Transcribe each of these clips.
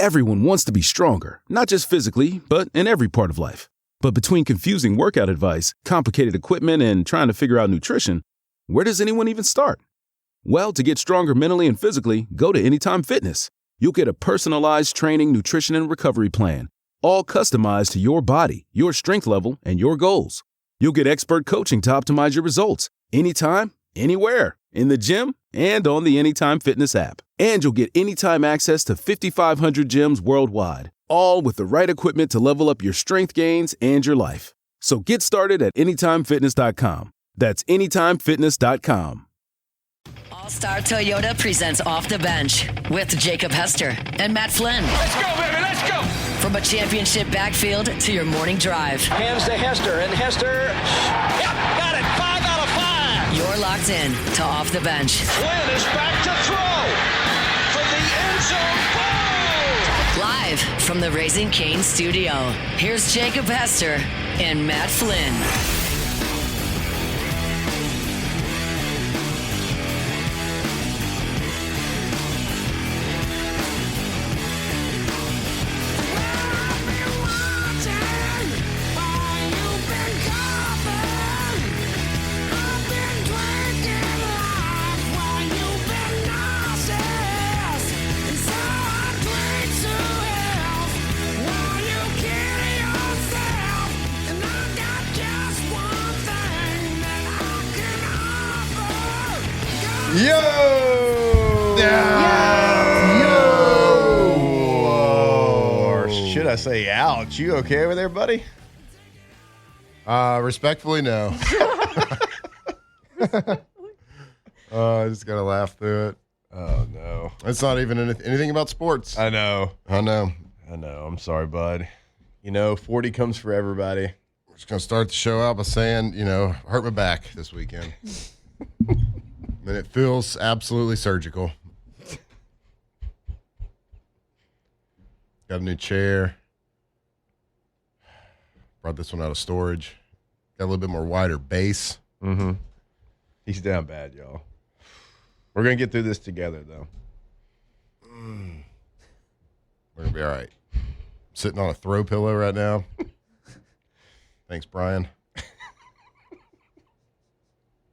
Everyone wants to be stronger, not just physically, but in every part of life. But between confusing workout advice, complicated equipment, and trying to figure out nutrition, where does anyone even start? Well, to get stronger mentally and physically, go to Anytime Fitness. You'll get a personalized training, nutrition, and recovery plan, all customized to your body, your strength level, and your goals. You'll get expert coaching to optimize your results, anytime, anywhere, in the gym and on the Anytime Fitness app. And you'll get anytime access to 5,500 gyms worldwide, all with the right equipment to level up your strength gains and your life. So get started at AnytimeFitness.com. That's AnytimeFitness.com. All-Star Toyota presents Off the Bench with Jacob Hester and Matt Flynn. Let's go, baby, let's go! From a championship backfield to your morning drive. Hands to Hester, and Hester, yep, got it, 5 out of 5! You're locked in to Off the Bench. Flynn is back to throw from the end zone. Ball! Live from the Raising Cane studio, here's Jacob Hester and Matt Flynn. Or should I say ouch? You okay over there, buddy? Respectfully, no. I just gotta laugh through it. Oh, no. It's not even anything about sports. I know. I know. I'm sorry, bud. 40 comes for everybody. We're just gonna start the show out by saying, hurt my back this weekend. And it feels absolutely surgical. Got a new chair. Brought this one out of storage. Got a little bit more wider base. Mm-hmm. He's down bad, y'all. We're going to get through this together, though. We're going to be all right. I'm sitting on a throw pillow right now. Thanks, Brian.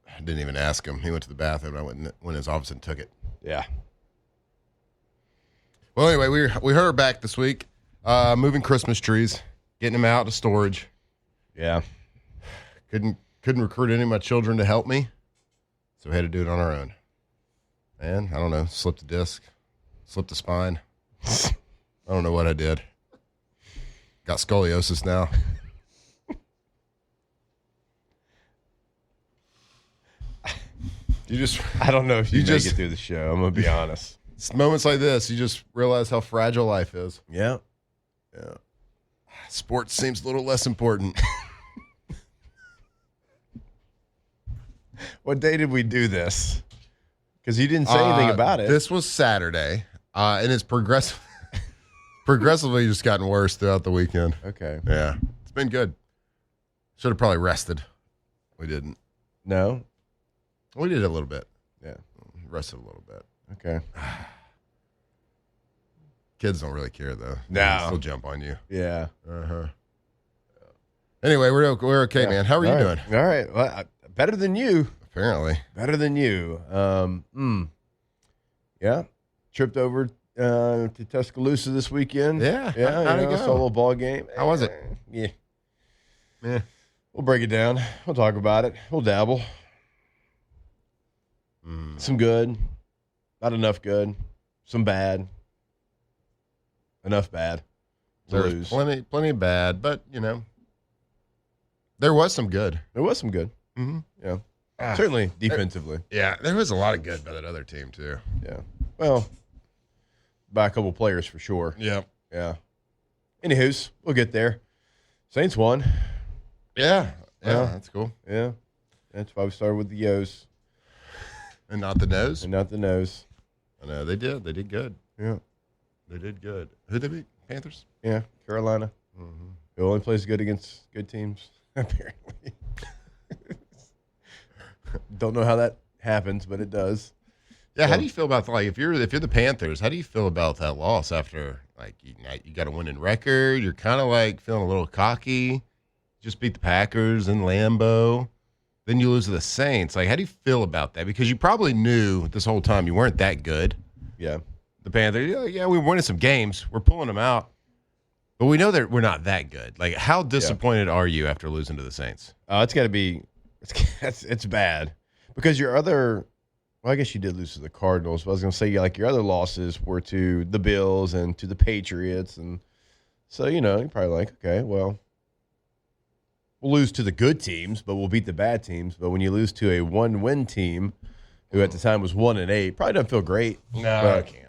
I didn't even ask him. He went to the bathroom. I went in his office and took it. Yeah. Well, anyway, we heard her back this week. Moving Christmas trees, getting them out of storage. Yeah. Couldn't recruit any of my children to help me, so we had to do it on our own. And I don't know, slipped a disc, slipped a spine. I don't know what I did. Got scoliosis now. I don't know if you make it through the show. I'm going to be honest. It's moments like this, you just realize how fragile life is. Yeah. Sports seems a little less important. What day did we do this? Because you didn't say anything about it. This was Saturday, and it's progressively just gotten worse throughout the weekend. Okay. Yeah. It's been good. Should have probably rested. We didn't. No? We did a little bit. Yeah. Rested a little bit. Okay. Kids don't really care, though. No. They'll jump on you. Yeah. Uh-huh. Anyway, we're okay, man. How are you doing? All right. Well, better than you. Apparently. Better than you. Yeah. Tripped over to Tuscaloosa this weekend. Yeah. Yeah. How'd it go? Solo ball game. How was it? Yeah. Yeah. We'll break it down. We'll talk about it. We'll dabble. Some good. Not enough good. Some bad. Enough bad. There's plenty of bad, but, there was some good. There was some good. Mm-hmm. Yeah. Certainly defensively. Yeah, there was a lot of good by that other team, too. Yeah. Well, by a couple players for sure. Yeah. Yeah. Anywho's, we'll get there. Saints won. Yeah. Yeah, that's cool. Yeah. That's why we started with the Yo's. And not the nose? And not the nose. I know, they did. They did good. Yeah. They did good. Who'd they beat? Panthers? Yeah, Carolina. Mm-hmm. It only plays good against good teams, apparently. Don't know how that happens, but it does. Yeah, how do you feel about, if you're the Panthers, how do you feel about that loss after Like, you got a winning record. You're kind of like feeling a little cocky. Just beat the Packers in Lambeau. Then you lose to the Saints. Like, how do you feel about that? Because you probably knew this whole time you weren't that good. Yeah. The Panthers, yeah, we were winning some games. We're pulling them out. But we know that we're not that good. Like, how disappointed are you after losing to the Saints? It's got to be it's bad. Because your other – well, I guess you did lose to the Cardinals. But I was going to say, like, your other losses were to the Bills and to the Patriots. And so, you're probably like, okay, well – we'll lose to the good teams, but we'll beat the bad teams. But when you lose to a one-win team, who at the time was 1-8, probably doesn't feel great. No, but, I can't.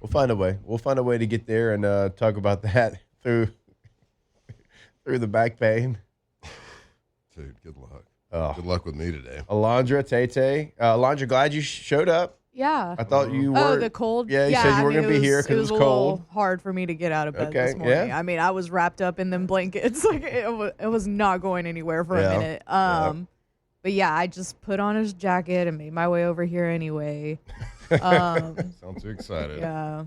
We'll find a way. We'll find a way to get there and talk about that through the back pain. Dude, good luck. Oh. Good luck with me today. Alondra, Tay. Alondra, glad you showed up. Yeah. I thought you were. Oh, the cold? Yeah, you said you were going to be here because it was a cold. little hard for me to get out of bed Okay, this morning. yeah. I mean, I was wrapped up in them blankets. Like it was not going anywhere for a minute. But yeah, I just put on his jacket and made my way over here anyway. Sound too excited. Yeah.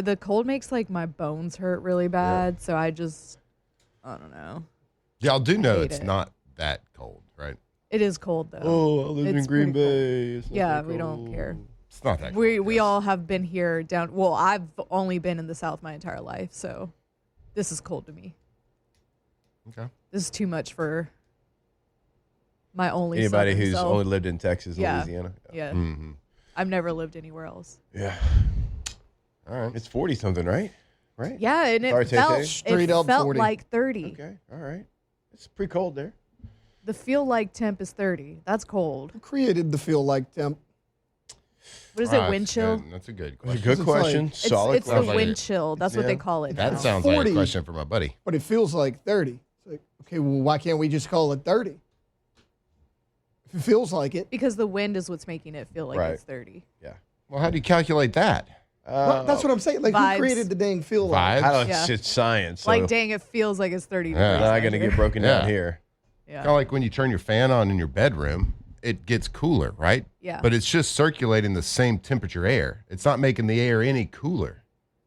The cold makes like my bones hurt really bad, so I don't know. Y'all do know hate it's it. not that cold, right? It is cold though. Oh, I live in It's Green pretty Bay. It's not Yeah, that we don't cold. care. It's not that cold. We yes. all have been here down. Well, I've only been in the South my entire life, so this is cold to me. Okay. This is too much for my only Anybody Southern who's self. only lived in Texas and Yeah. Louisiana. Yeah. Mm-hmm. I've never lived anywhere else. Yeah. All right. It's 40-something, right? Right? Yeah, and Sorry, it felt, Tay-Tay. Straight it up felt 40. like 30. Okay. All right. It's pretty cold there. The feel like temp is 30. That's cold. Who created the feel like temp? What is Ah, it, wind chill? That's a good It's a question. good It's question. like- Solid It's the question. wind chill. That's what Yeah. they call it. That now. sounds like a 40. question for my buddy. But it feels like 30. It's like, okay, well, why can't we just call it 30? If it feels like it. Because the wind is what's making it feel like Right. it's 30. Yeah. Well, how do you calculate that? Well, that's what I'm saying. Like, Vibes. who created the dang feel like? Vibes? I don't. Yeah. It's science. So Like, dang, it feels like it's 30 Yeah. degrees. we're not going to get broken down Yeah. here. Yeah. Kind of like when you turn your fan on in your bedroom, it gets cooler, right? Yeah. But it's just circulating the same temperature air. It's not making the air any cooler.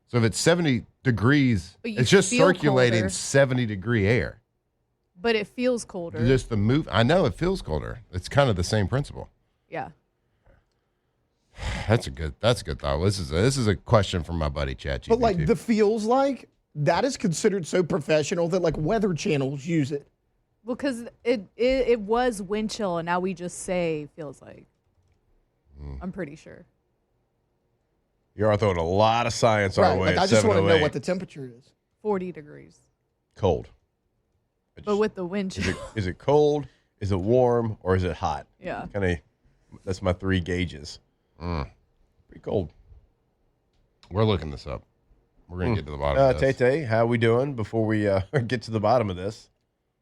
So if it's 70 degrees, But you it's just feel circulating colder. 70-degree air. But it feels colder. Just the move. I know it feels colder. It's kind of the same principle. Yeah. That's a good thought. This is a question from my buddy ChatGPT. But, like, the feels like, that is considered so professional that, like, weather channels use it. Well, because it was wind chill, and now we just say feels like. I'm pretty sure. You're throwing a lot of science our Right. way. Like, at I just want to know 7:08. what the temperature is. 40 degrees. Cold. But with the wind chill. Is it cold? Is it warm? Or is it hot? Yeah. Kind of. That's my three gauges. Pretty cold. We're looking this up. We're going to get to the bottom of this. Tay, how we doing before we get to the bottom of this?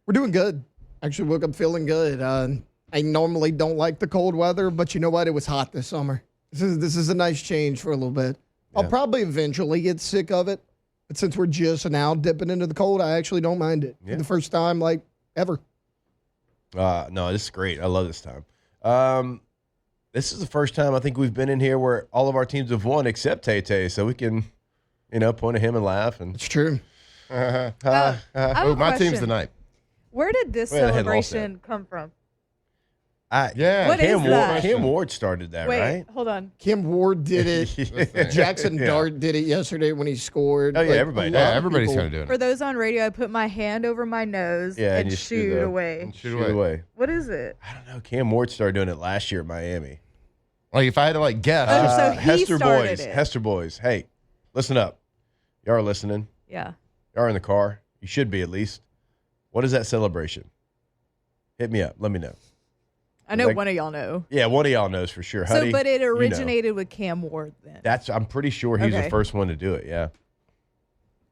We're doing good. Actually, woke up feeling good. I normally don't like the cold weather, but you know what? It was hot this summer. This is a nice change for a little bit. I'll probably eventually get sick of it, but since we're just now dipping into the cold, I actually don't mind it. Yeah. For the first time, like, ever. No, this is great. I love this time. This is the first time I think we've been in here where all of our teams have won except Tay, so we can, point at him and laugh. And It's true. I have Oh, a my team's question. tonight. Where did this Wait, I had lost celebration come from? Yeah. What is that? Cam Ward started that, Wait, right? hold on. Kim Ward did it. Jackson Yeah. Dart did it yesterday when he scored. Oh, yeah, everybody a did. lot Yeah, of everybody's people- kind of doing For it. those on radio, I put my hand over my nose Yeah, and and you shoot shoot away. Shoot away. What is it? I don't know. Cam Ward started doing it last year at Miami. Like, if I had to, guess. Oh, so he Hester started Boys. it. Hester Boys. Hey, listen up. Y'all are listening. Yeah. Y'all are in the car. You should be at least. What is that celebration? Hit me up. Let me know. I know Like- one of y'all know. Yeah, one of y'all knows for sure. So, Huddy, but it you know. originated with Cam Ward then. I'm pretty sure he's the Okay. first one to do it. Yeah.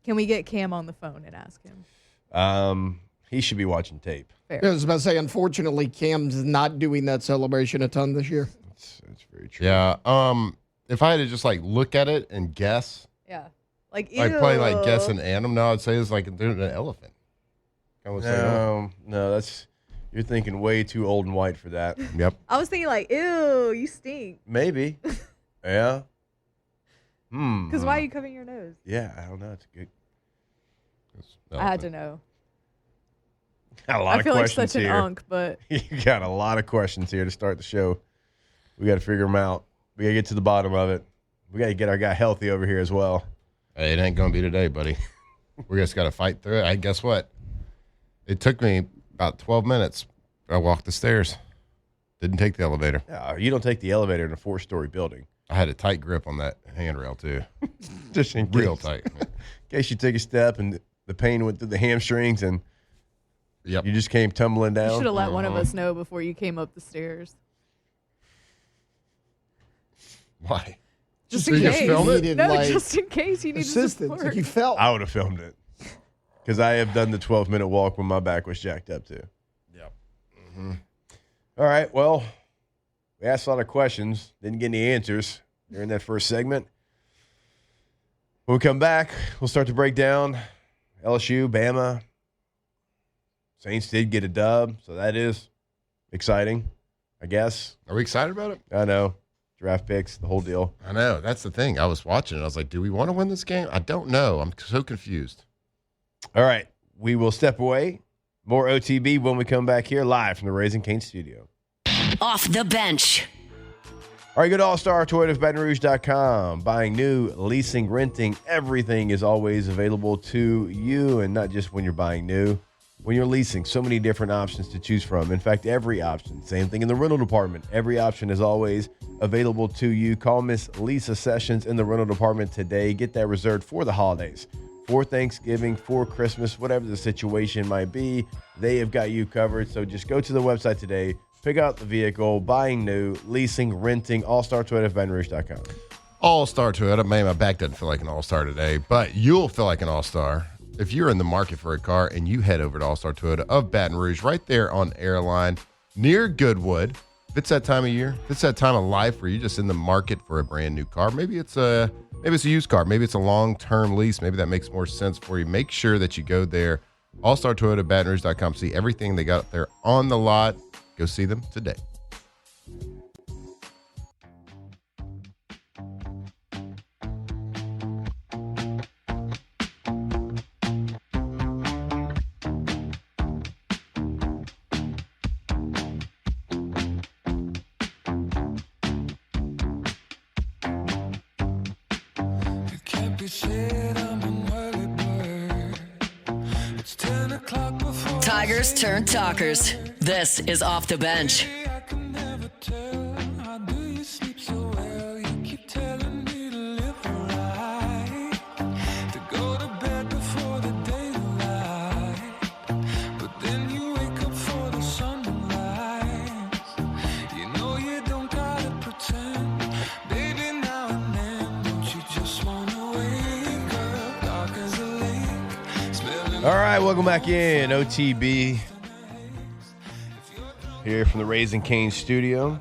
Can we get Cam on the phone and ask him? He should be watching tape. Fair. I was about to say, unfortunately, Cam's not doing that celebration a ton this year. It's very true. Yeah. If I had to just, look at it and guess, Yeah. Like, I'd play, ew. guess an animal. No, I'd say it's like they're an elephant. I would say that. No, you're thinking way too old and white for that. Yep. I was thinking ew, you stink. Maybe. Yeah. Because why are you covering your nose? Yeah, I don't know. It's good. I had to know. Got a lot I of feel like questions such an here. unk, but You got a lot of questions here to start the show. We got to figure them out. We got to get to the bottom of it. We got to get our guy healthy over here as well. Hey, it ain't going to be today, buddy. We just got to fight through it. Guess what? It took me about 12 minutes. I walked the stairs. Didn't take the elevator. Yeah, you don't take the elevator in a 4-story building. I had a tight grip on that handrail, too. Just in Real case. tight. In case you take a step and the pain went through the hamstrings and Yep. you just came tumbling you should down. have let one of us know before you came up the stairs. Why? Just So in you just case. filmed it? Needed, No, like, just in case you needed assistance. support. Like you felt. I would have filmed it because I have done the 12-minute walk when my back was jacked up too. Yep. All right, well, we asked a lot of questions, didn't get any answers during that first segment. When we come back, we'll start to break down LSU, Bama. Saints did get a dub, so that is exciting, I guess. Are we excited about it? I know. Draft picks, the whole deal. I know. That's the thing. I was watching it. I was like, do we want to win this game? I don't know. I'm so confused. All right, we will step away. More OTB when we come back here live from the Raising Cane studio. Off the bench. All right, go to allstartoyotabatonrouge.com. Buying new, leasing, renting, everything is always available to you, and not just when you're buying new. When you're leasing, so many different options to choose from. In fact, every option. Same thing in the rental department. Every option is always available to you. Call Miss Lisa Sessions in the rental department today. Get that reserved for the holidays, for Thanksgiving, for Christmas, whatever the situation might be. They have got you covered. So just go to the website today, pick out the vehicle, buying new, leasing, renting, allstartoyotabatonrouge.com. All-star Toyota. Man, my back doesn't feel like an all-star today, but you'll feel like an all-star if you're in the market for a car and you head over to All-Star Toyota of Baton Rouge, right there on Airline, near Goodwood. If it's that time of year, if it's that time of life where you're just in the market for a brand new car, maybe it's a used car, maybe it's a long-term lease, maybe that makes more sense for you. Make sure that you go there, All-Star Toyota, BatonRouge.com, see everything they got there on the lot. Go see them today. Tigers turn talkers. This is Off the Bench. All right, welcome back in. OTB here from the Raising Cane studio.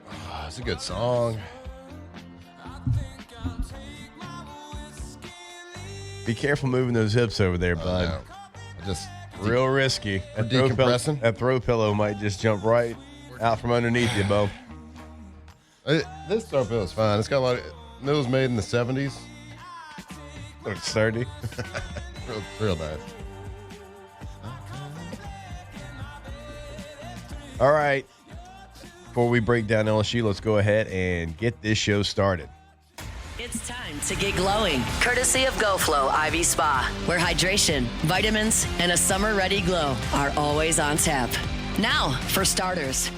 Oh, it's a good song. Be careful moving those hips over there, bud. No. I just Real risky. That throw decompressing? That throw pillow might just jump right out from underneath you, Bo. This throw pillow is fine. It's got a lot of. It was made in the 70s. It's sturdy. Real nice. All right. Before we break down LSU, let's go ahead and get this show started. It's time to get glowing, courtesy of GoFlow IV Spa, where hydration, vitamins, and a summer-ready glow are always on tap. Now, for starters.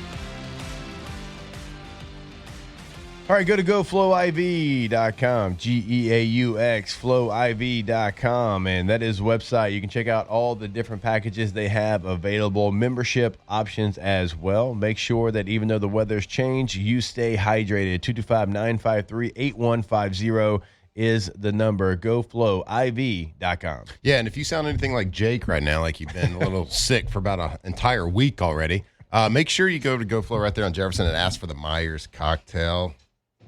All right, go to GoFlowIV.com, G-E-A-U-X, FlowIV.com, and that is the website. You can check out all the different packages they have available, membership options as well. Make sure that even though the weather's changed, you stay hydrated. 225-953-8150 is the number. GoFlowIV.com. Yeah, and if you sound anything like Jake right now, like you've been a little sick for about an entire week already, make sure you go to GoFlow right there on Jefferson and ask for the Myers cocktail.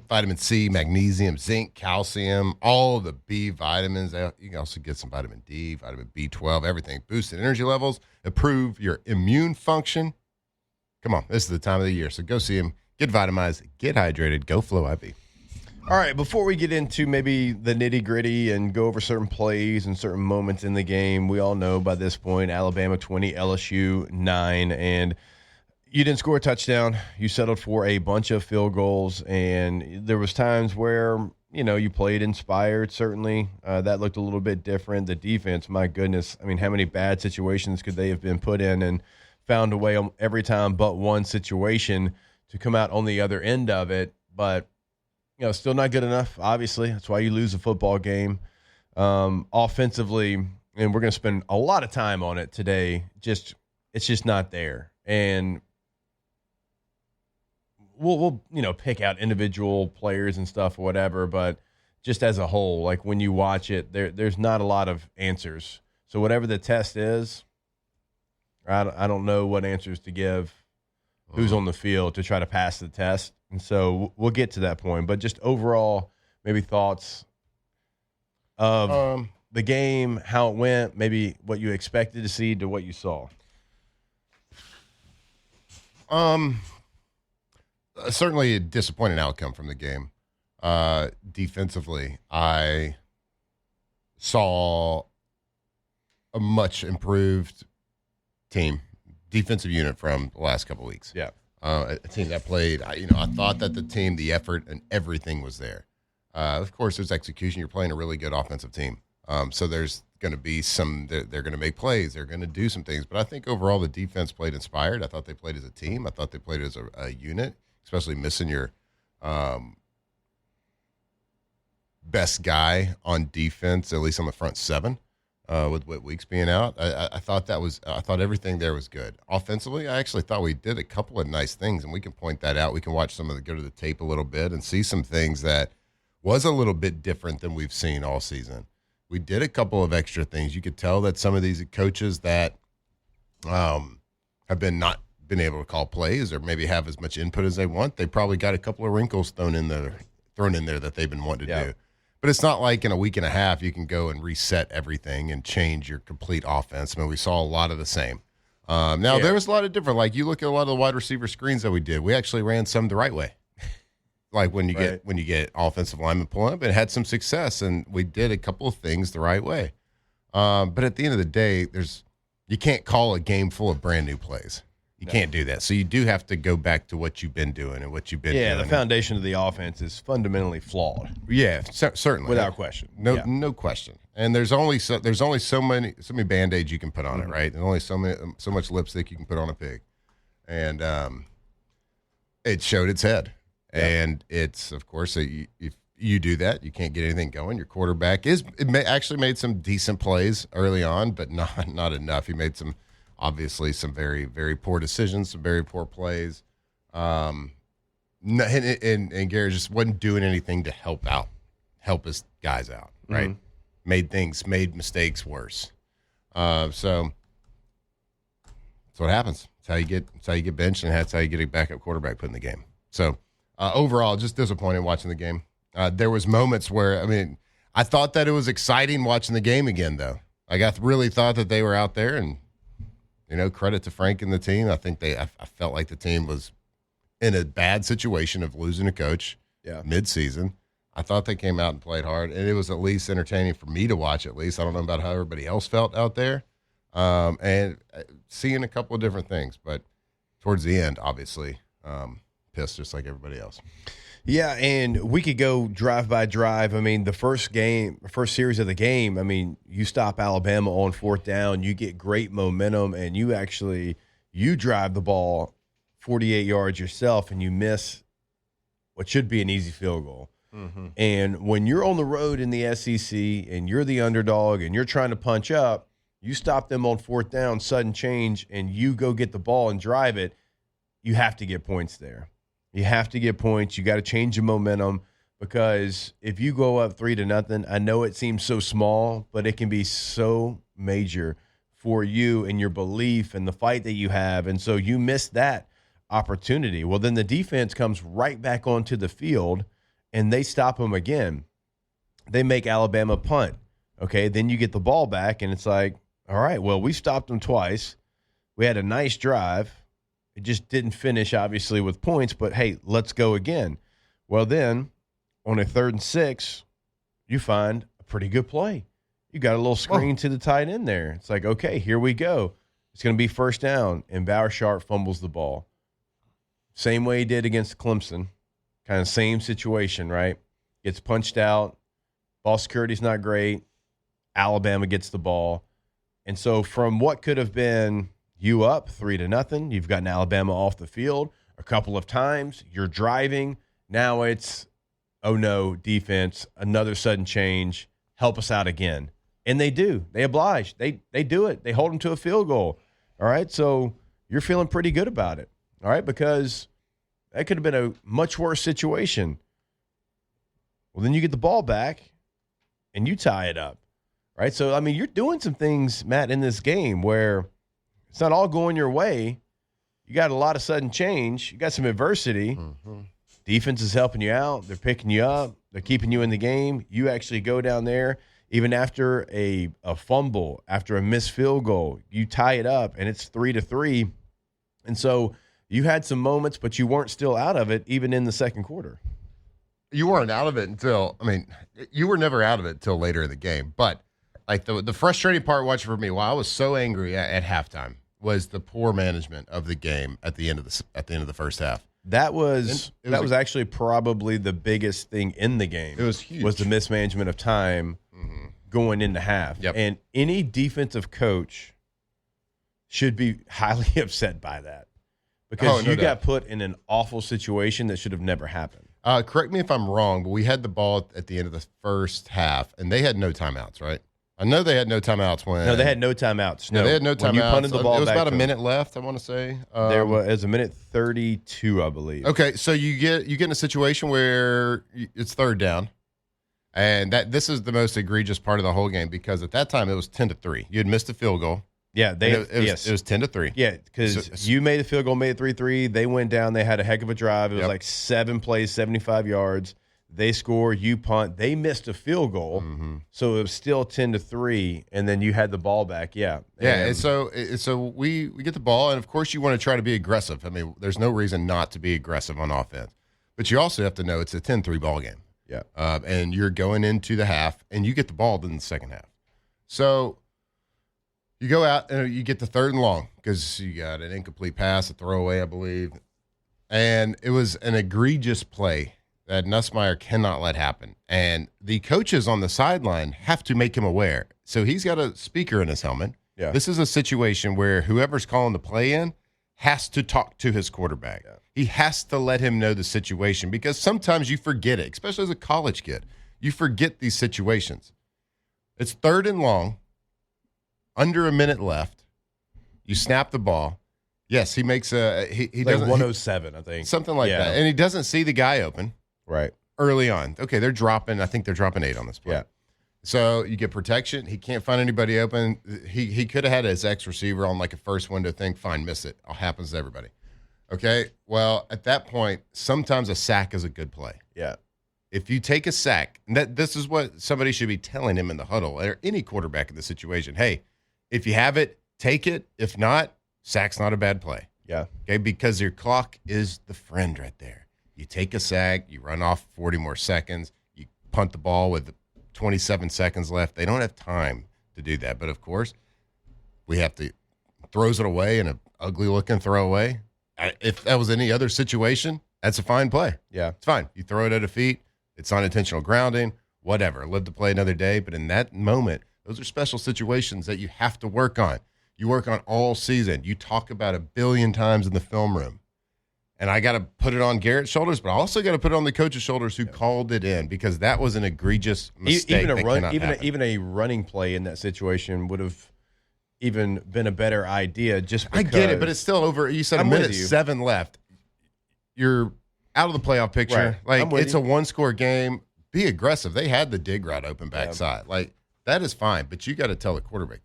Vitamin C, magnesium, zinc, calcium, all the B vitamins. You can also get some vitamin D, vitamin B12, everything. Boosted energy levels, improve your immune function. Come on, this is the time of the year. So go see him, get vitamized, get hydrated, GoFlow IV. All right, before we get into maybe the nitty-gritty and go over certain plays and certain moments in the game, we all know by this point, Alabama 20, LSU 9, and you didn't score a touchdown. You settled for a bunch of field goals, and there was times where, you played inspired, certainly. That looked a little bit different. The defense, my goodness, I mean, how many bad situations could they have been put in and found a way every time but one situation to come out on the other end of it, but still not good enough, obviously. That's why you lose a football game. Offensively, and we're going to spend a lot of time on it today, it's just not there. And we'll pick out individual players and stuff or whatever, but just as a whole, like when you watch it, there's not a lot of answers. So whatever the test is, I don't know what answers to give who's on the field to try to pass the test. And so we'll get to that point. But just overall, maybe thoughts of the game, how it went, maybe what you expected to see to what you saw. Certainly a disappointing outcome from the game. Defensively, I saw a much improved defensive unit from the last couple of weeks. Yeah. A team that played, I thought that the effort and everything was there. Of course, there's execution. You're playing a really good offensive team. So there's going to be they're going to make plays. They're going to do some things. But I think overall the defense played inspired. I thought they played as a team. I thought they played as a unit, especially missing your best guy on defense, at least on the front seven. With Weeks being out, I thought everything there was good. Offensively, I actually thought we did a couple of nice things, and we can point that out. We can watch go to the tape a little bit and see some things that was a little bit different than we've seen all season. We did a couple of extra things. You could tell that some of these coaches that have not been able to call plays or maybe have as much input as they want, they probably got a couple of wrinkles thrown in there that they've been wanting to do. But it's not like in a week and a half you can go and reset everything and change your complete offense. I mean, we saw a lot of the same. There was a lot of different. Like you look at a lot of the wide receiver screens that we did. We actually ran some the right way. Like when you get offensive linemen pulling up, it had some success, and we did a couple of things the right way. But at the end of the day, you can't call a game full of brand new plays. You can't do that. So you do have to go back to what you've been doing and what you've been doing. Yeah, the foundation of the offense is fundamentally flawed. Yeah, certainly. Without question. No question. And there's only so many Band-Aids you can put on it, right? There's only so much lipstick you can put on a pig. And it showed its head. Yeah. And it's, of course, if you do that, you can't get anything going. Your quarterback actually made some decent plays early on, but not enough. He made obviously some very, very poor decisions, some very poor plays. And Garrett just wasn't doing anything to help his guys out, right? Mm-hmm. Made mistakes worse. So that's what happens. That's how you get benched, and that's how you get a backup quarterback put in the game. So overall, just disappointed watching the game. There was moments where, I thought that it was exciting watching the game again, though. Like I really thought that they were out there, and credit to Frank and the team. I think I felt like the team was in a bad situation of losing a coach mid-season. I thought they came out and played hard, and it was at least entertaining for me to watch, at least. I don't know about how everybody else felt out there. And seeing a couple of different things. But towards the end, obviously, pissed just like everybody else. Yeah, and we could go drive by drive. The first series of the game, you stop Alabama on fourth down, you get great momentum, and you drive the ball 48 yards yourself, and you miss what should be an easy field goal. Mm-hmm. And when you're on the road in the SEC and you're the underdog and you're trying to punch up, you stop them on fourth down, sudden change, and you go get the ball and drive it, you have to get points there. You have to get points. You got to change the momentum, because if you go up 3-0, I know it seems so small, but it can be so major for you and your belief and the fight that you have. And so you miss that opportunity. Well, then the defense comes right back onto the field, and they stop them again. They make Alabama punt. Okay, then you get the ball back, and it's like, all right, well, we stopped them twice. We had a nice drive. It just didn't finish, obviously, with points, but, hey, let's go again. Well, then on a 3rd and 6, you find a pretty good play. You got a little screen to the tight end there. It's like, okay, here we go. It's going to be 1st down, and Bauersharp fumbles the ball. Same way he did against Clemson. Kind of same situation, right? Gets punched out. Ball security's not great. Alabama gets the ball. And so from what could have been you up 3-0, you've gotten Alabama off the field a couple of times. You're driving. Now it's, oh no, defense, another sudden change. Help us out again. And they do. They oblige. They do it. They hold them to a field goal. All right, so you're feeling pretty good about it. All right, because that could have been a much worse situation. Well, then you get the ball back, and you tie it up. Right? So, I mean, you're doing some things, Matt, in this game where it's not all going your way. You got a lot of sudden change. You got some adversity. Mm-hmm. Defense is helping you out. They're picking you up. They're keeping you in the game. You actually go down there. Even after a fumble, after a missed field goal, you tie it up, and it's 3-3. And so you had some moments, but you weren't still out of it even in the second quarter. You weren't out of it until, you were never out of it until later in the game. But, like, the frustrating part watching for me, while I was so angry at halftime, was the poor management of the game at the end of the first half. That was actually probably the biggest thing in the game. It was huge. Was the mismanagement of time going into half. Yep. And any defensive coach should be highly upset by that because you got put in an awful situation that should have never happened. Correct me if I'm wrong, but we had the ball at the end of the first half, and they had no timeouts, right? I know they had no timeouts when. No, they had no timeouts. No, they had no timeouts. When you punted the ball it was back about a minute left, I want to say. There was a minute 32, I believe. Okay, so you get in a situation where it's 3rd down, and this is the most egregious part of the whole game because at that time it was 10-3. You had missed a field goal. Yeah, it was 10-3. Yeah, because you made the field goal, made it 3-3. They went down. They had a heck of a drive. It was like 7 plays, 75 yards. They score, you punt. They missed a field goal, so it was still 10-3, and then you had the ball back. Yeah, and so we get the ball, and of course you want to try to be aggressive. I mean, there's no reason not to be aggressive on offense, but you also have to know it's a 10-3 ball game. Yeah, and you're going into the half, and you get the ball in the second half. So you go out and you get the 3rd and long because you got an incomplete pass, a throwaway, I believe, and it was an egregious play that Nussmeier cannot let happen. And the coaches on the sideline have to make him aware. So he's got a speaker in his helmet. Yeah. This is a situation where whoever's calling the play in has to talk to his quarterback. Yeah. He has to let him know the situation because sometimes you forget it, especially as a college kid. You forget these situations. It's 3rd and long, under a minute left. You snap the ball. Yes, he makes he like doesn't 107, I think. something like that, and he doesn't see the guy open. Right. Early on. Okay, they're dropping. I think they're dropping 8 on this play. Yeah. So you get protection. He can't find anybody open. He could have had his X receiver on like a first window thing. Fine, miss it. It happens to everybody. Okay, well, at that point, sometimes a sack is a good play. Yeah. If you take a sack, and this is what somebody should be telling him in the huddle, or any quarterback in the situation. Hey, if you have it, take it. If not, sack's not a bad play. Yeah. Okay, because your clock is the friend right there. You take a sack, you run off 40 more seconds, you punt the ball with 27 seconds left. They don't have time to do that. But, of course, we have to throws it away in an ugly-looking throwaway. If that was any other situation, that's a fine play. Yeah. It's fine. You throw it at a feet. It's unintentional grounding, whatever. Live to play another day. But in that moment, those are special situations that you have to work on. You work on all season. You talk about 1 billion times in the film room. And I got to put it on Garrett's shoulders, but I also got to put it on the coach's shoulders who called it in because that was an egregious mistake. Even a running play in that situation would have even been a better idea. Just because, I get it, but it's still over. You said a minute 7 left. You're out of the playoff picture. Right. Like it's a 1-score game. Be aggressive. They had the dig route open backside. Like that is fine, but you got to tell the quarterback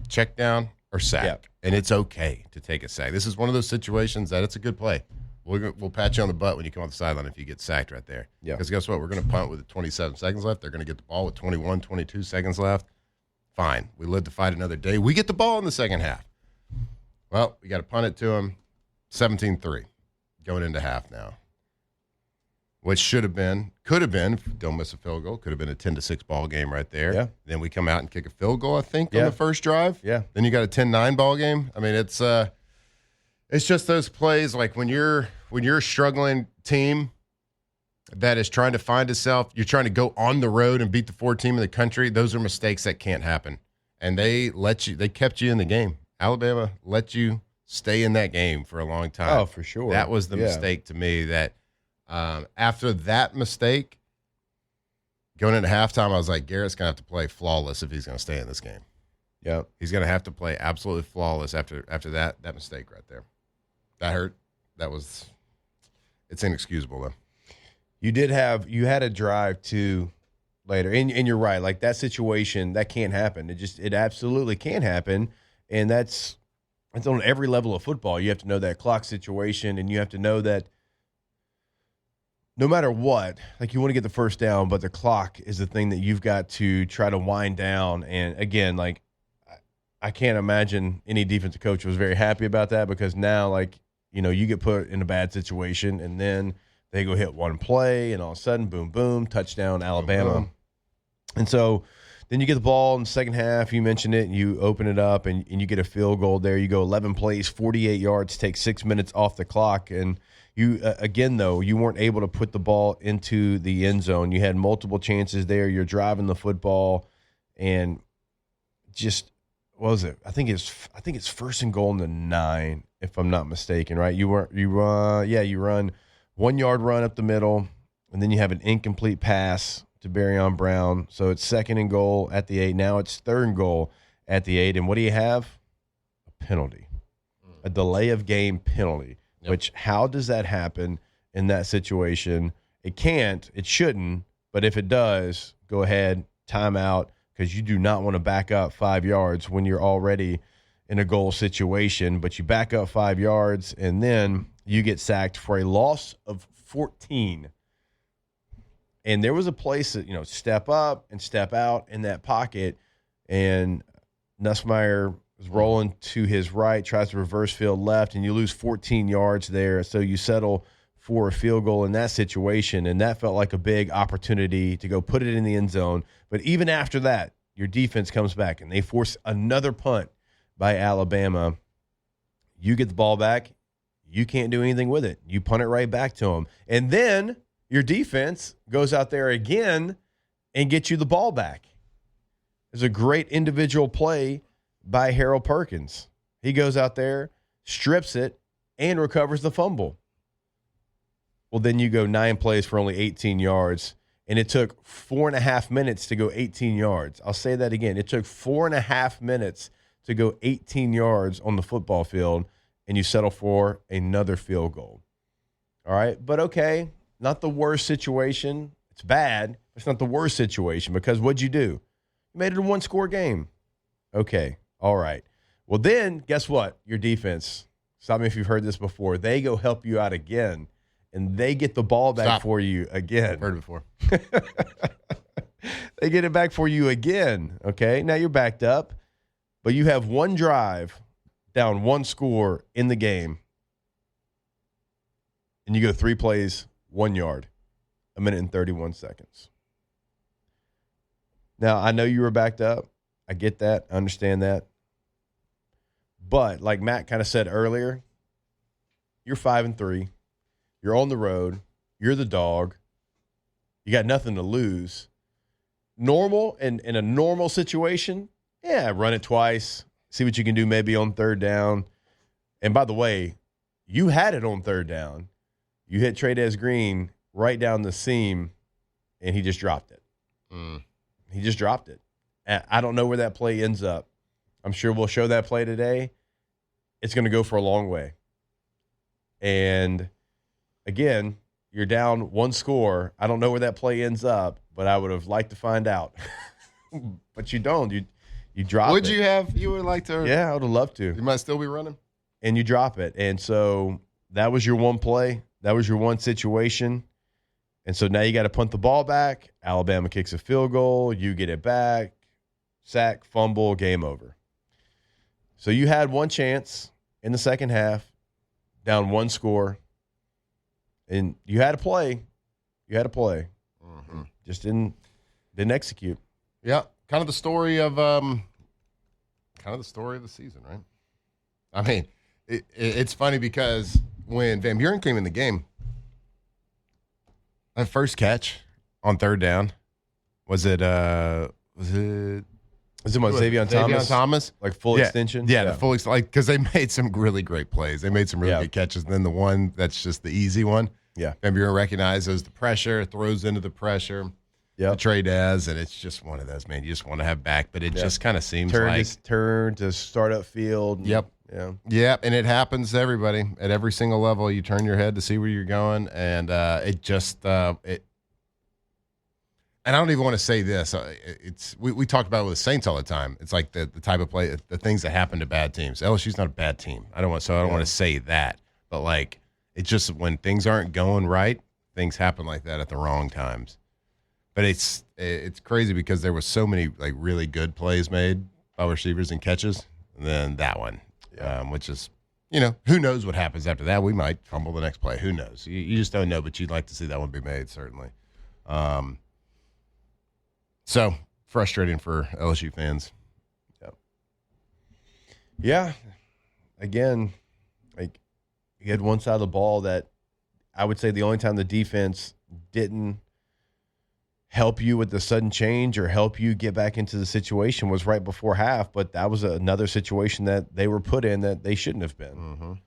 check down or sack, and it's okay to take a sack. This is one of those situations that it's a good play. We'll pat you on the butt when you come off the sideline if you get sacked right there. Yeah. Because guess what? We're going to punt with 27 seconds left. They're going to get the ball with 21, 22 seconds left. Fine. We live to fight another day. We get the ball in the second half. Well, we got to punt it to them. 17-3 going into half now. which could have been, don't miss a field goal, could have been a 10-6 ball game right there. Yeah. Then we come out and kick a field goal, I think, on the first drive. Yeah. Then you got a 10-9 ball game. I mean, it's just those plays like when you're a struggling team that is trying to find itself, you're trying to go on the road and beat the 4th team in the country. Those are mistakes that can't happen. And they kept you in the game. Alabama let you stay in that game for a long time. Oh, for sure. That was the mistake to me that after that mistake, going into halftime, I was like, Garrett's going to have to play flawless if he's going to stay in this game. Yeah. He's going to have to play absolutely flawless after that mistake right there. That hurt. It's inexcusable, though. You had a drive too later, and you're right. Like that situation, that can't happen. It absolutely can happen, and that's on every level of football. You have to know that clock situation, and you have to know that no matter what, like you want to get the first down, but the clock is the thing that you've got to try to wind down. And again, like I can't imagine any defensive coach was very happy about that because now, like you get put in a bad situation, and then they go hit one play, and all of a sudden, boom, boom, touchdown, Alabama. Boom. And so then you get the ball in the second half. You mentioned it, and you open it up, and you get a field goal there. You go 11 plays, 48 yards, take 6 minutes off the clock. And you, again, though, you weren't able to put the ball into the end zone. You had multiple chances there. You're driving the football, and just what was it? I think it's 1st and goal in the 9, if I'm not mistaken, right? You run 1 yard run up the middle, and then you have an incomplete pass to Barryon Brown. So it's 2nd and goal at the 8. Now it's 3rd and goal at the 8. And what do you have? A penalty, a delay of game penalty, which how does that happen in that situation? It can't, it shouldn't, but if it does, go ahead, timeout, because you do not want to back up 5 yards when you're already in a goal situation. But you back up 5 yards, and then you get sacked for a loss of 14. And there was a place that, step up and step out in that pocket, and Nussmeier was rolling to his right, tries to reverse field left, and you lose 14 yards there. So you settle for a field goal in that situation, and that felt like a big opportunity to go put it in the end zone. But even after that, your defense comes back, and they force another punt by Alabama. You get the ball back. You can't do anything with it. You punt it right back to them. And then your defense goes out there again and gets you the ball back. There's a great individual play by Harold Perkins. He goes out there, strips it, and recovers the fumble. Well, then you go 9 plays for only 18 yards, and it took 4.5 minutes to go 18 yards. I'll say that again. It took 4.5 minutes to go 18 yards on the football field, and you settle for another field goal. All right, but okay, not the worst situation. It's bad. It's not the worst situation because what'd you do? You made it a 1-score game. Okay, all right. Well, then guess what? Your defense, stop me if you've heard this before, they go help you out again, and they get the ball back for you again. Heard it before. They get it back for you again, okay? Now you're backed up, but you have one drive down 1 score in the game, and you go 3 plays, 1 yard, 1 minute and 31 seconds. Now, I know you were backed up. I get that. I understand that. But like Matt kind of said earlier, you're 5-3. You're on the road. You're the dog. You got nothing to lose. Normal, in a normal situation, run it twice. See what you can do maybe on 3rd down. And by the way, you had it on 3rd down. You hit Trey'Dez Green right down the seam, and he just dropped it. He just dropped it. I don't know where that play ends up. I'm sure we'll show that play today. It's going to go for a long way. And, again, you're down 1 score. I don't know where that play ends up, but I would have liked to find out. But you don't. You drop it. Would you have? You would like to? Yeah, I would have loved to. You might still be running. And you drop it. And so that was your one play. That was your one situation. And so now you got to punt the ball back. Alabama kicks a field goal. You get it back. Sack, fumble, game over. So you had one chance in the second half, down 1 score. And you had a play. You had a play. Just didn't execute. Yeah, kind of the story of the season, right? I mean, it's funny because when Van Buren came in the game, that first catch on third down, was it Xavier Thomas? Like full extension? Yeah, the full extension. Because they made some really great plays. They made some really good catches. And then the one that's just the easy one, Van Buren recognizes the pressure, throws into the pressure. The trade as, and it's just one of those, man. You just want to have back, but it just kind of seems turn to start up field. Yep. And it happens to everybody at every single level. You turn your head to see where you're going, and it just And I don't even want to say this. We talked about it with the Saints all the time. It's like the type of play, the things that happen to bad teams. LSU's not a bad team. I don't want to say that, but like it's just when things aren't going right, things happen like that at the wrong times. But it's crazy because there was so many like really good plays made by receivers and catches, and then that one, which is, who knows what happens after that? We might fumble the next play. Who knows? You just don't know, but you'd like to see that one be made, certainly. So frustrating for LSU fans. Yeah. Again, like you had one side of the ball that I would say the only time the defense didn't help you with the sudden change or help you get back into the situation was right before half, but that was another situation that they were put in that they shouldn't have been.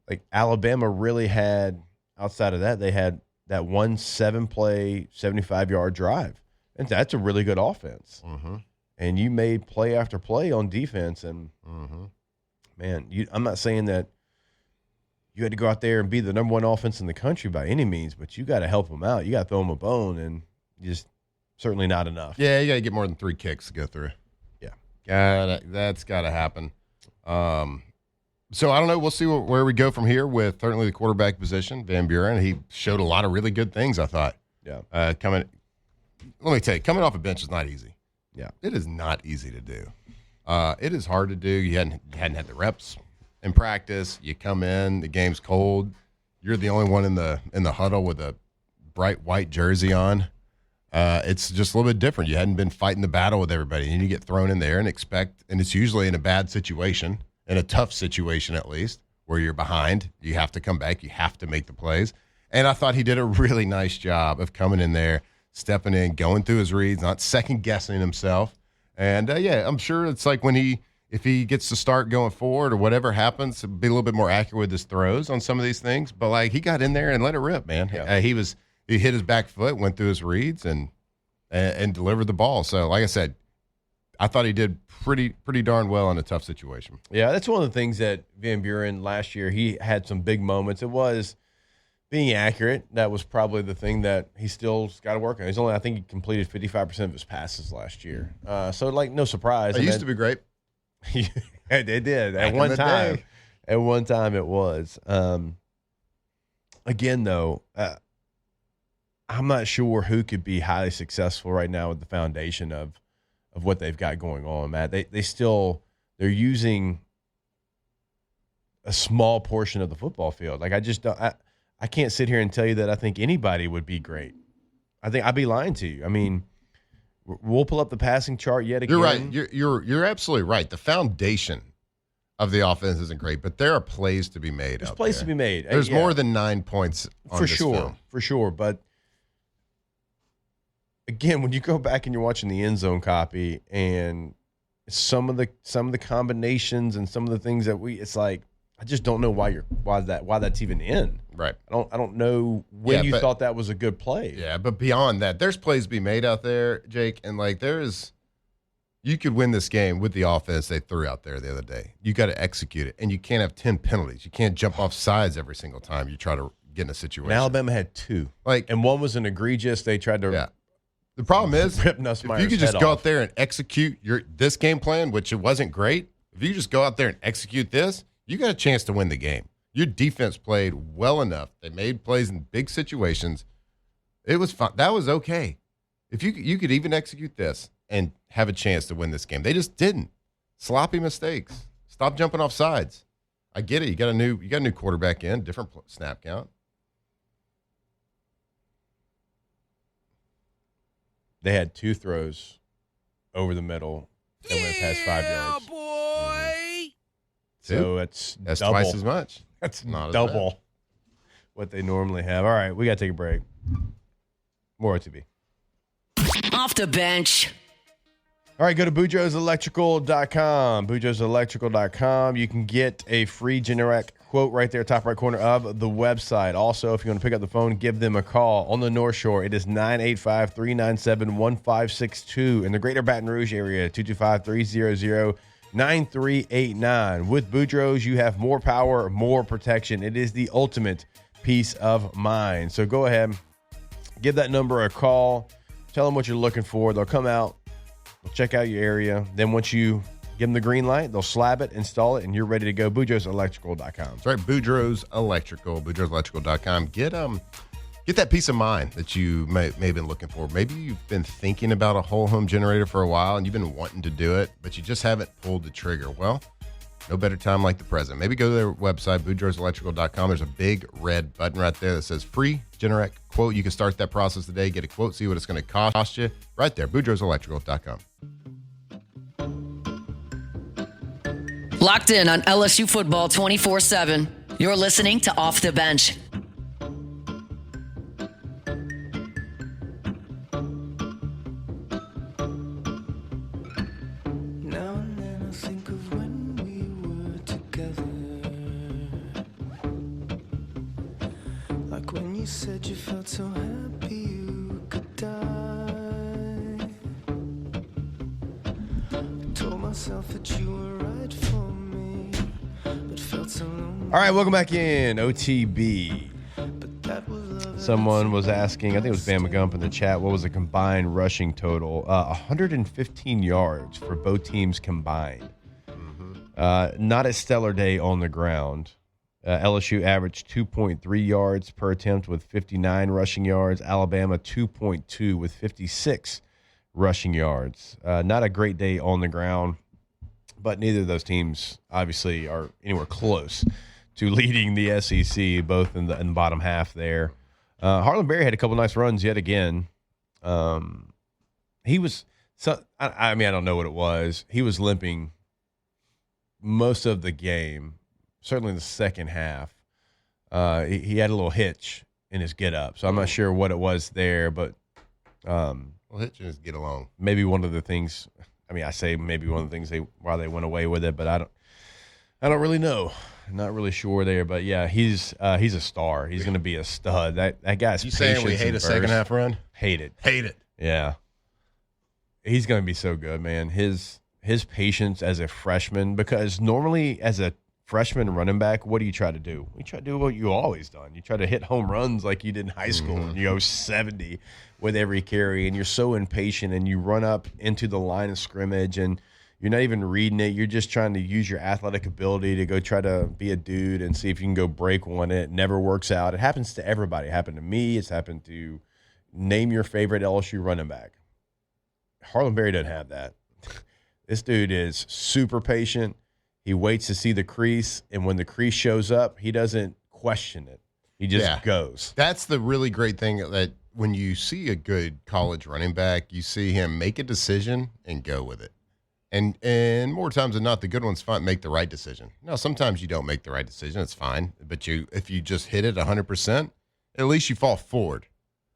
Like Alabama really had, outside of that, they had that 7-play, 75-yard drive. And that's a really good offense. And you made play after play on defense. And, man, I'm not saying that you had to go out there and be the number one offense in the country by any means, but you got to help them out. You got to throw them a bone, and just certainly not enough. Yeah, you got to get more than 3 kicks to go through. That's got to happen. So I don't know. We'll see where we go from here with certainly the quarterback position. Van Buren, he showed a lot of really good things, I thought. Let me tell you, coming off a bench is not easy. It is not easy to do. It is hard to do. You hadn't had the reps in practice. You come in, the game's cold. You're the only one in the huddle with a bright white jersey on. It's just a little bit different. You hadn't been fighting the battle with everybody, and you get thrown in there and it's usually in a bad situation, in a tough situation at least, where you're behind. You have to come back. You have to make the plays. And I thought he did a really nice job of coming in there, stepping in, going through his reads, not second-guessing himself. And, I'm sure it's like if he gets to start going forward or whatever happens, be a little bit more accurate with his throws on some of these things. But, like, he got in there and let it rip, man. He hit his back foot, went through his reads, and delivered the ball. So, like I said, I thought he did pretty darn well in a tough situation. Yeah, that's one of the things that Van Buren last year, he had some big moments. It was being accurate. That was probably the thing that he still's got to work on. I think he completed 55% of his passes last year. So, like, no surprise. It used to be great. It did. At one time. At one time it was. Again, though, I'm not sure who could be highly successful right now with the foundation of what they've got going on, Matt. They're using a small portion of the football field. Like, I can't sit here and tell you that I think anybody would be great. I think I'd be lying to you. I mean, we'll pull up the passing chart yet again. You're right. You're absolutely right. The foundation of the offense isn't great, but there are plays to be made. There's plays to be made. There's more than 9 points on this film. For sure. But again, when you go back and you're watching the end zone copy and some of the combinations and some of the things that it's like, I just don't know why that's even in. Right. I don't know when you thought that was a good play. Yeah, but beyond that, there's plays to be made out there, Jake, and like you could win this game with the offense they threw out there the other day. You got to execute it, and you can't have 10 penalties. You can't jump off sides every single time you try to get in a situation. And Alabama had 2. And one was an egregious. They tried to. Yeah. The problem is, rip Nussmeier's if you could just head go off. out there and execute this game plan, which it wasn't great. If you just go out there and execute this, you got a chance to win the game. Your defense played well enough. They made plays in big situations. It was fun. That was okay. If you could even execute this and have a chance to win this game. They just didn't. Sloppy mistakes. Stop jumping off sides. I get it. You got a new quarterback in, different snap count. They had 2 throws over the middle and went past 5 yards. Boy. So that's double. twice as much. That's Not as double what they normally have. All right, we got to take a break. More OTB. Off the bench. All right, go to BoudreauxElectrical.com. BoudreauxElectrical.com. You can get a free Generac quote right there, top right corner of the website. Also, if you want to pick up the phone, give them a call. On the North Shore, it is 985-397-1562. In the greater Baton Rouge area, 225-300-9389. With Boudreaux's, you have more power, more protection. It is the ultimate peace of mind. So go ahead, give that number a call. Tell them what you're looking for. They'll come out. They'll check out your area. Then once you give them the green light, they'll slab it, install it, and you're ready to go. BoudreauxElectrical.com. That's right, Boudreaux's Electrical, BoudreauxElectrical.com. Get that peace of mind that you may have been looking for. Maybe you've been thinking about a whole home generator for a while, and you've been wanting to do it, but you just haven't pulled the trigger. Well, no better time like the present. Maybe go to their website, BoudreauxElectrical.com. There's a big red button right there that says free Generac quote. You can start that process today, get a quote, see what it's going to cost you. Right there, BoudreauxElectrical.com. Locked in on LSU football 24/7. You're listening to Off the Bench. Now and then I think of when we were together, like when you said you felt so happy you could die. I told myself that you were right for me, but felt so lonely. All right, welcome back in, OTB. But that was love. Someone was asking, I think it was Bama Gump in the chat, what was the combined rushing total? 115 yards for both teams combined. Not a stellar day on the ground. LSU averaged 2.3 yards per attempt with 59 rushing yards. Alabama 2.2 with 56 rushing yards. Not a great day on the ground, but neither of those teams obviously are anywhere close to leading the SEC, both in the bottom half there. Harlan Berry had a couple nice runs yet again. He was, I don't know what it was. He was limping most of the game, certainly in the second half. He had a little hitch in his get up, so I'm not sure what it was there, but Well, hitch and just get along. maybe one of the things. I say maybe one of the things why they went away with it, but I don't really know. Not really sure there, but yeah, he's a star. He's going to be a stud. That guy's You saying we hate a second half run? Hate it. Hate it. Yeah, he's going to be so good, man. His patience as a freshman, because normally as a freshman running back, what do you try to do? You try to do what you always done. You try to hit home runs like you did in high school, and you go 70 with every carry, and you're so impatient, and you run up into the line of scrimmage, and you're not even reading it. You're just trying to use your athletic ability to go try to be a dude and see if you can go break one. It never works out. It happens to everybody. It happened to me. It's happened to name your favorite LSU running back. Harlan Berry doesn't have that. This dude is super patient. He waits to see the crease, and when the crease shows up, he doesn't question it. He just goes. That's the really great thing, that when you see a good college running back, you see him make a decision and go with it. And more times than not, the good ones make the right decision. Now, sometimes you don't make the right decision. It's fine. But if you just hit it 100%, at least you fall forward.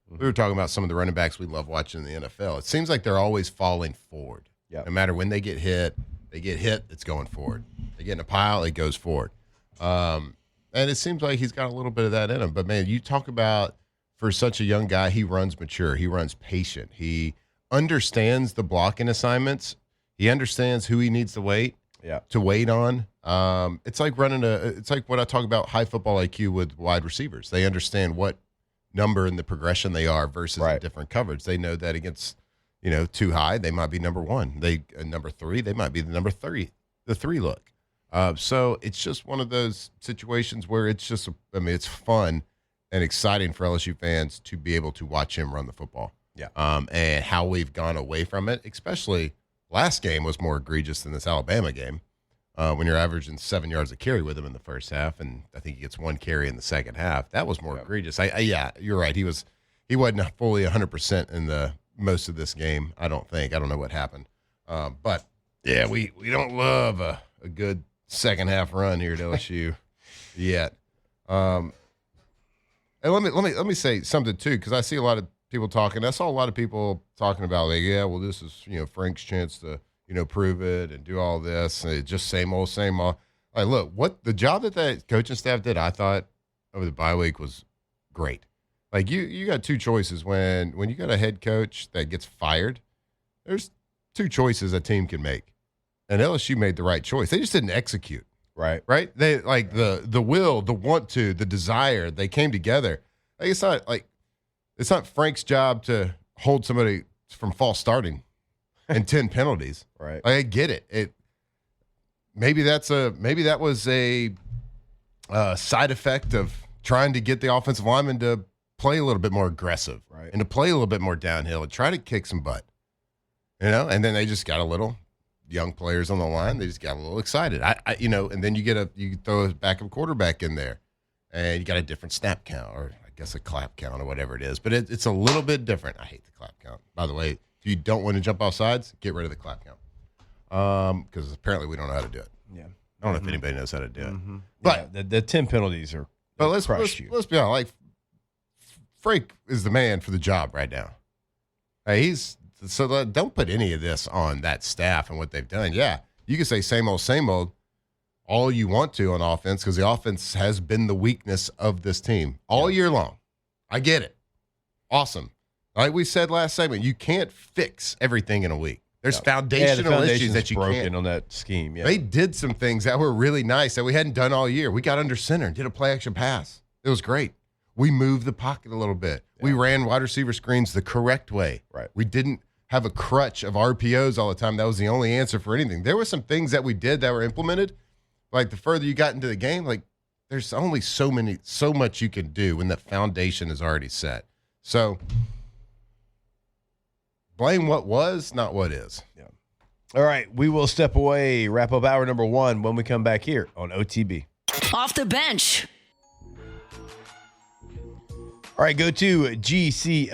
We were talking about some of the running backs we love watching in the NFL. It seems like they're always falling forward. Yeah. No matter when they get hit, it's going forward. They get in a pile, it goes forward. And it seems like he's got a little bit of that in him. But, man, you talk about, for such a young guy, he runs mature. He runs patient. He understands the blocking assignments. He understands who he needs to wait on. It's like it's like what I talk about, high football IQ with wide receivers. They understand what number in the progression they are versus a different coverage. They know that against, too high, they might be number one. Number three, they might be the number 30, the 3 look. So it's just one of those situations where it's just, it's fun and exciting for LSU fans to be able to watch him run the football. Yeah. And how we've gone away from it, especially last game was more egregious than this Alabama game, when you're averaging 7 yards a carry with him in the first half, and I think he gets 1 carry in the second half. That was more egregious. You're right. He wasn't fully 100% in the most of this game. I don't know what happened. But yeah, we don't love a good second half run here at LSU yet. And let me say something too, because I see a lot of people talking. I saw a lot of people talking about, like, yeah, well, this is Frank's chance to prove it and do all this. And it's just same old. Like, look, what the job that coaching staff did, I thought over the bye week was great. Like you got two choices when you got a head coach that gets fired. There's two choices a team can make, and LSU made the right choice. They just didn't execute. Right. They like the will, the want to, the desire. They came together. Like it's not Frank's job to hold somebody from false starting and 10 penalties. Right. Like, I get it. Maybe that was a side effect of trying to get the offensive lineman to play a little bit more aggressive, right, and to play a little bit more downhill and try to kick some butt, And then they just got a little young players on the line. They just got a little excited. And then you throw a backup quarterback in there, and you got a different snap count, or I guess a clap count, or whatever it is. But it's a little bit different. I hate the clap count. By the way, if you don't want to jump off sides, get rid of the clap count. Because apparently we don't know how to do it. Yeah, I don't know if anybody knows how to do it. But the 10 penties are. But let's be honest. Like, Frank is the man for the job right now. Don't put any of this on that staff and what they've done. Yeah, you can say same old all you want to on offense, because the offense has been the weakness of this team all year long. I get it. Awesome. Like we said last segment, you can't fix everything in a week. There's foundational issues that you can't. On that scheme. Yeah. They did some things that were really nice that we hadn't done all year. We got under center and did a play action pass. It was great. We moved the pocket a little bit. Yeah. We ran wide receiver screens the correct way. Right. We didn't have a crutch of RPOs all the time. That was the only answer for anything. There were some things that we did that were implemented. Like, the further you got into the game, like, there's only so much you can do when the foundation is already set. So blame what was, not what is. Yeah. All right, we will step away, wrap up hour number 1 when we come back here on OTB. Off the bench. All right, go to gcopnet.com.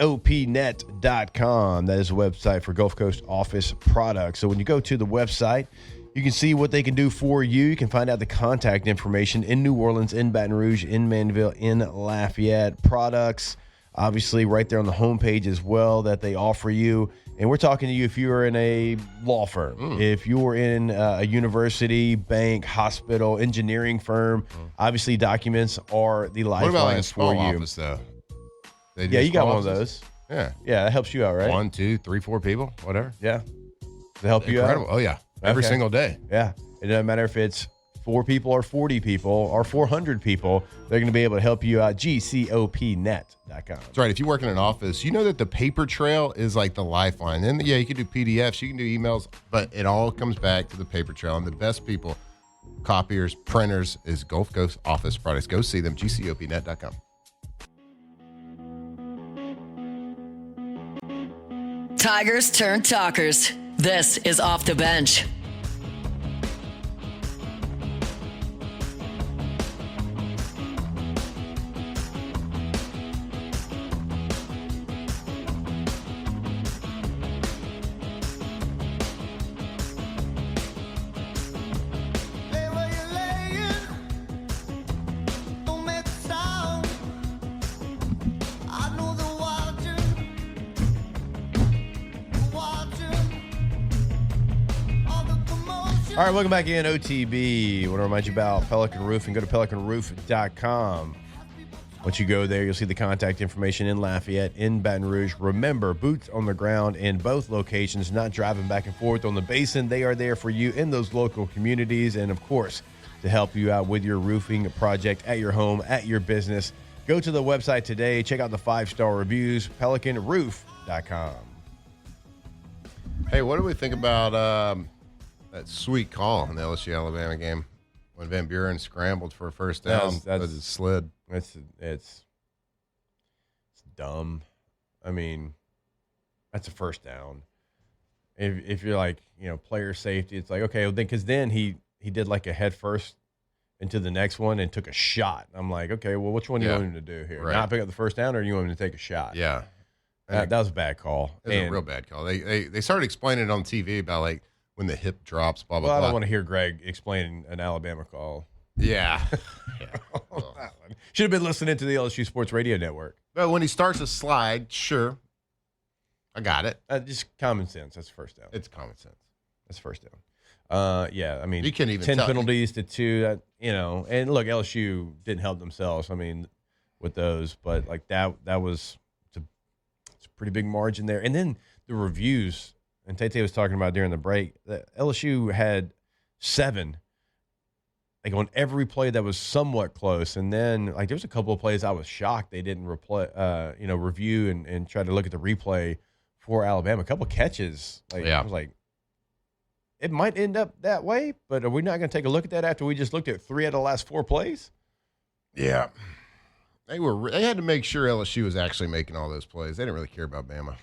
That is a website for Gulf Coast office products. So when you go to the website, you can see what they can do for you. You can find out the contact information in New Orleans, in Baton Rouge, in Mandeville, in Lafayette. Products, obviously, right there on the homepage as well that they offer you. And we're talking to you if you're in a law firm, if you're in a university, bank, hospital, engineering firm. Obviously, documents are the lifeline for you. What about like a small office, though? Yeah, you got one of those. Yeah. Yeah, that helps you out, right? 1, 2, 3, 4 people, whatever. Yeah. To help you out. Oh, yeah. Every single day. Yeah. It doesn't matter if it's 4 people or 40 people or 400 people. They're going to be able to help you out. gcopnet.com. That's right. If you work in an office, you know that the paper trail is like the lifeline. And yeah, you can do PDFs, you can do emails, but it all comes back to the paper trail. And the best people, copiers, printers, is Gulf Coast Office Products. Go see them. gcopnet.com. Tigers turn talkers. This is Off the Bench. All right, welcome back in OTB. I want to remind you about Pelican Roofing. Go to pelicanroof.com. Once you go there, you'll see the contact information in Lafayette, in Baton Rouge. Remember, boots on the ground in both locations, not driving back and forth on the basin. They are there for you in those local communities and, of course, to help you out with your roofing project at your home, at your business. Go to the website today. Check out the 5-star reviews, pelicanroof.com. Hey, what do we think about that sweet call in the LSU-Alabama game when Van Buren scrambled for a first down because it slid? It's dumb. I mean, that's a first down. If you're like, player safety, it's like, okay, well, because then he did like a head first into the next one and took a shot. I'm like, okay, well, which one do you want him to do here? Right. Not pick up the first down, or do you want him to take a shot? Yeah. That was a bad call. It was a real bad call. They started explaining it on TV about like when the hip drops, blah, blah, blah. I don't want to hear Greg explaining an Alabama call. Yeah. Should have been listening to the LSU Sports Radio Network. But when he starts to slide, sure. I got it. Just common sense. That's first down. It's common sense. That's first down. Yeah, I mean, you can't even 10 tell. penalties to 2, and look, LSU didn't help themselves. I mean, with those, but like that was it's a pretty big margin there. And then the reviews, and Tate was talking about during the break, that LSU had 7, like on every play that was somewhat close. And then like there was a couple of plays I was shocked they didn't review and try to look at the replay for Alabama. A couple of catches, I was like, it might end up that way, but are we not going to take a look at that after we just looked at 3 out of the last 4 plays? Yeah. They had to make sure LSU was actually making all those plays. They didn't really care about Bama.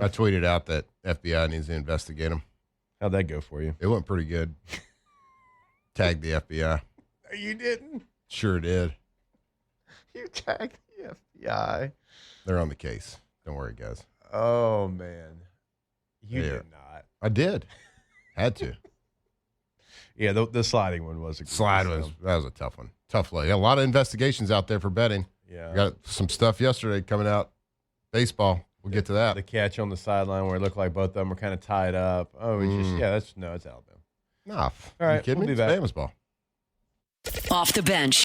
I tweeted out that FBI needs to investigate them. How'd that go for you? It went pretty good. Tagged the FBI. You didn't? Sure did. You tagged the FBI. They're on the case. Don't worry, guys. Oh, man. You did not. I did. Had to. Yeah, the sliding one was a that was a tough one. Tough lay. A lot of investigations out there for betting. Yeah. We got some stuff yesterday coming out. Baseball. We'll get to that. The catch on the sideline where it looked like both of them were kind of tied up. Oh, it's Alabama. Nah. All right, you kidding we'll me? be It's back. Bama's ball. Off the bench.